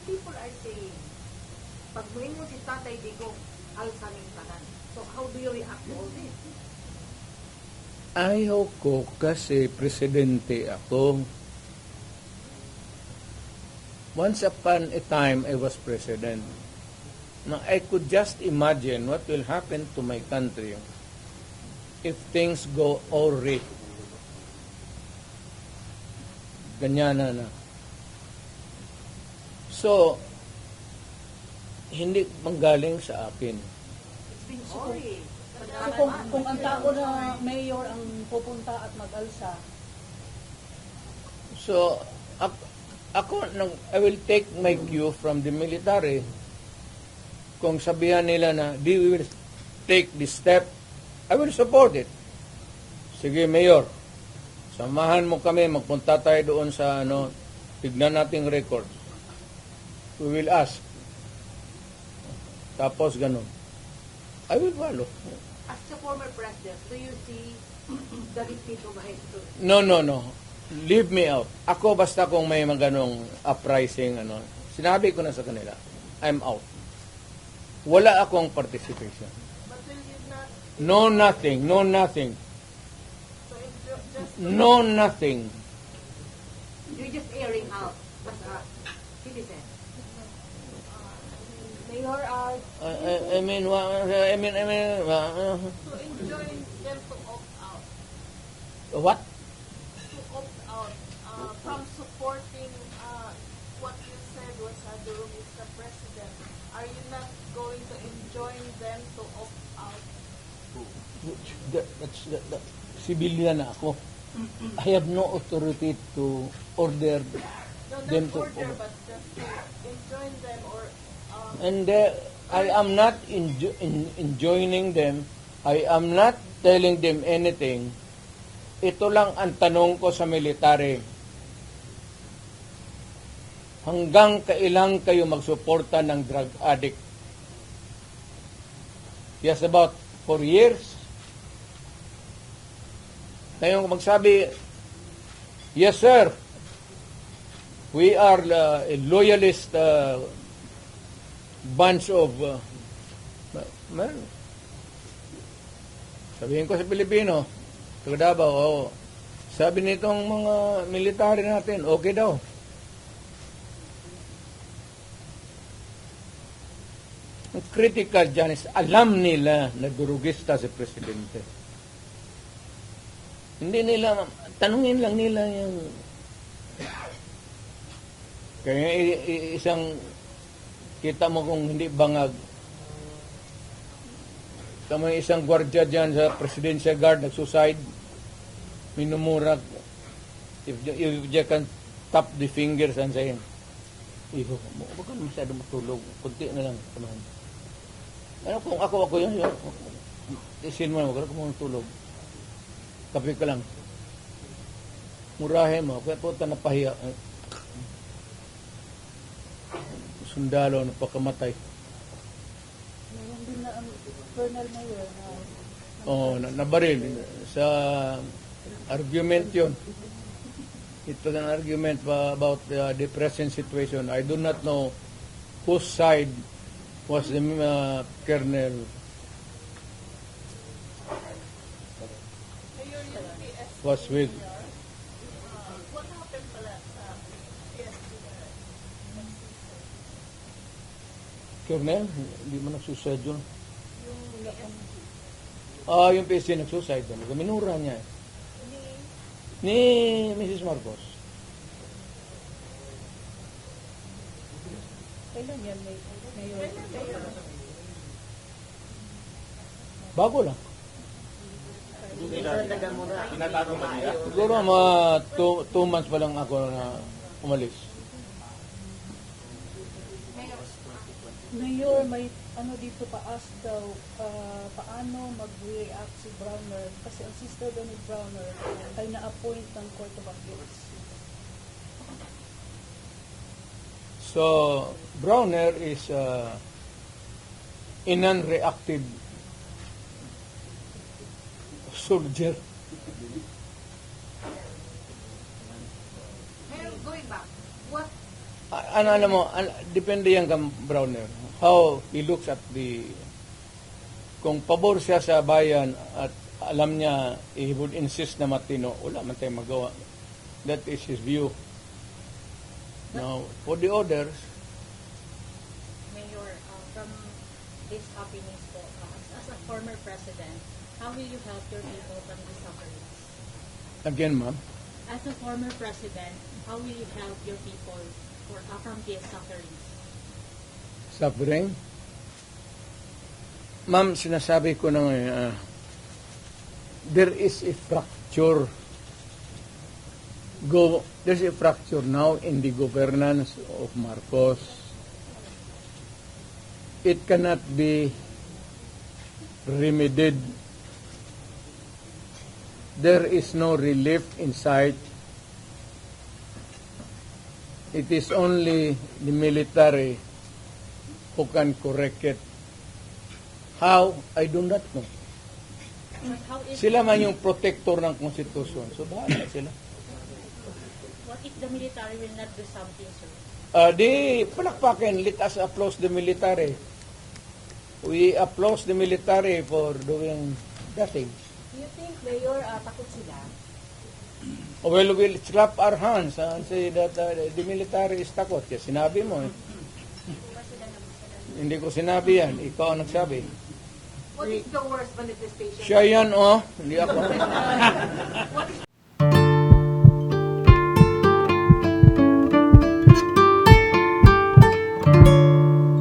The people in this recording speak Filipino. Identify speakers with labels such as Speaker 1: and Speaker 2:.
Speaker 1: people are saying, pag mo si Tatay Digong, alsaming tanan. So how do you react to all this?
Speaker 2: Ayaw ko kasi presidente ako. Once upon a time, I was president. Now, I could just imagine what will happen to my country if things go awry. Ganyan na. So, hindi manggaling sa akin.
Speaker 1: It's been sorry.
Speaker 3: So kung ang tao na mayor ang pupunta at mag-alsa,
Speaker 2: So, I will take my cue from the military. Kung sabihan nila na, we will take this step, I will support it. Sige, Mayor, samahan mo kami, magpunta tayo doon sa, tignan nating record. We will ask. Tapos, ganun. I will follow.
Speaker 1: As the former president, do you see the repeat of history?
Speaker 2: No. Leave me out. Ako basta kung may ganong uprising, sinabi ko na sa kanila, I'm out. Wala akong participation.
Speaker 1: But will you not?
Speaker 2: No nothing.
Speaker 1: So it's just
Speaker 2: No nothing.
Speaker 1: you're just airing out as a citizen. Mayor,
Speaker 2: I mean,
Speaker 4: To enjoin them to opt out.
Speaker 2: what?
Speaker 4: To opt out from supporting what you said was Durong is the president. Are you not going to enjoin them to opt out?
Speaker 2: That's civilian na ako. I have no authority to order
Speaker 4: No,
Speaker 2: them
Speaker 4: not
Speaker 2: to
Speaker 4: order, but just to enjoin them or
Speaker 2: and I am not enjoining them. I am not telling them anything. Ito lang ang tanong ko sa military. Hanggang kailan kayo magsuporta ng drug addict? Yes, about 4 years. Ngayon magsabi, yes sir, we are a loyalist bunch of sabihin ko sa Pilipino, taga Davao, sabi nitong mga military natin, okay daw. Ang critical dyan is alam nila na durugista si Presidente. Hindi nila, tanungin lang nila yung kaya isang kita mo kung hindi bangag. Tama isang gwardiya dyan sa Presidential Guard nagsuicide. Minumurak. If you can tap the fingers and say, Iho, huwag ka masyado matulog. Kunti na lang. Samahan. Ano kung ako yun. Isin mo na, huwag ka matulog. Kape ka lang. Murahin mo. Kaya po napahiya. Sundalo na pagkamatay.
Speaker 3: mayroon din na ang Colonel Mayor na
Speaker 2: Nabaril sa argument yun. It was an argument about the present situation. I do not know whose side was the Colonel.
Speaker 4: Mayor yung PS.
Speaker 2: Was with.
Speaker 4: What happened pala sa PSP?
Speaker 2: Colonel, hindi mo nagsuicide yun.
Speaker 4: Yung
Speaker 2: Yung PC nagsuicide. Minura niya. Ni Mrs. Marcos.
Speaker 3: kailan yan, Mayor?
Speaker 2: Bago lang. Siguro mga 2 months pa lang ako na umalis.
Speaker 3: Mayor, may dito pa-ask daw, paano mag-react si Browner kasi ang sister daw ni Browner ay na-appoint ng Court of Appeals.
Speaker 2: So, Browner is a non-reactive soldier.
Speaker 1: Mayor, going back, what
Speaker 2: Alam mo, depende yan kang Browner. How he looks at kung pabor siya sa bayan at alam niya, he would insist na matino, wala man tayong magawa. That is his view. Now, for the others,
Speaker 5: Mayor, from this happenings po, as a former president, how will you help your people from the sufferings?
Speaker 2: again, ma'am,
Speaker 5: As a former president, how will you help your people from these sufferings?
Speaker 2: suffering. Ma'am, sinasabi ko na ngayon, there is a fracture. There's a fracture now in the governance of Marcos. It cannot be remedied. There is no relief in sight. It is only the military who can correct it. How? I do not know.
Speaker 5: But how if,
Speaker 2: Sila man yung protector ng konstitusyon. So, bahala sila.
Speaker 5: what if the military will not do something, sir?
Speaker 2: Di palakpakin, let us applaud the military. We applaud the military for doing nothing.
Speaker 1: Do you think, Mayor, takot sila?
Speaker 2: Well, we'll slap our hands and say that the military is takot. Kasi sinabi mo eh. Hindi ko sinabi yan. Ikaw ang nagsabi.
Speaker 1: What is the worst manifestation?
Speaker 2: Siya yan, oh. Hindi ako.
Speaker 1: What is